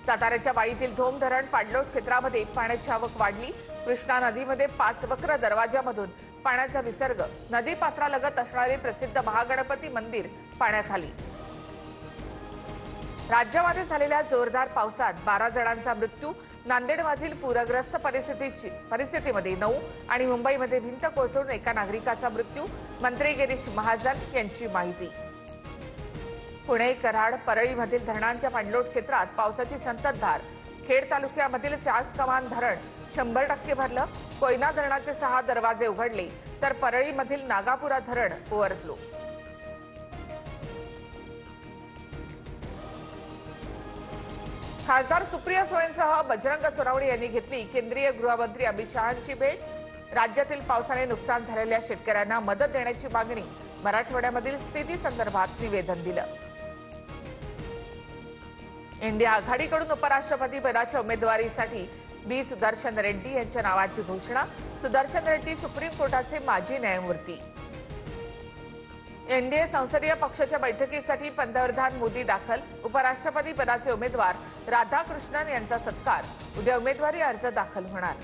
साताऱ्याच्या वाईतील धोम धरण पाणलोट क्षेत्रामध्ये पाण्याची आवक वाढली। कृष्णा नदीमध्ये 5 वक्र दरवाजामधून पाण्याचा विसर्ग। नदी पात्रालगत असणारे प्रसिद्ध महागणपती मंदिर पाण्याखाली। राज्यामध्ये झालेल्या जोरदार पावसात 12 जणांचा मृत्यू। नांदेडमधील पूरग्रस्त परिस्थितीमध्ये 9 आणि मुंबईमध्ये भिंत कोसळून एका नागरिकाचा मृत्यू। मंत्री गिरीश महाजन यांची माहिती। पुणे, कराड, परळीमधील धरणांच्या पाणलोट क्षेत्रात पावसाची संततधार। खेड तालुक्यामधील चासकमान धरण 100% भरलं। कोयना धरणाचे 6 दरवाजे उघडले तर परळीमधील नागापुरा धरण ओव्हरफ्लो। खासदार सुप्रिया सुळेंसह बजरंग सोनवणे यांनी घेतली केंद्रीय गृहमंत्री अमित शहांची भेट। राज्यातील पावसाने नुकसान झालेल्या शेतकऱ्यांना मदत देण्याची मागणी। मराठवाड्यामधील स्थितीसंदर्भात निवेदन दिलं। इंडिया आघाडीकडून उपराष्ट्रपती पदाच्या उमेदवारीसाठी बी सुदर्शन रेड्डी यांच्या नावाची घोषणा। सुदर्शन रेड्डी सुप्रीम कोर्टाचे माजी न्यायमूर्ती। एनडीए संसदीय पक्षाच्या बैठकीसाठी पंतप्रधान मोदी दाखल। उपराष्ट्रपती पदाचे उमेदवार राधाकृष्णन यांचा सत्कार। उद्या उमेदवारी अर्ज दाखल होणार।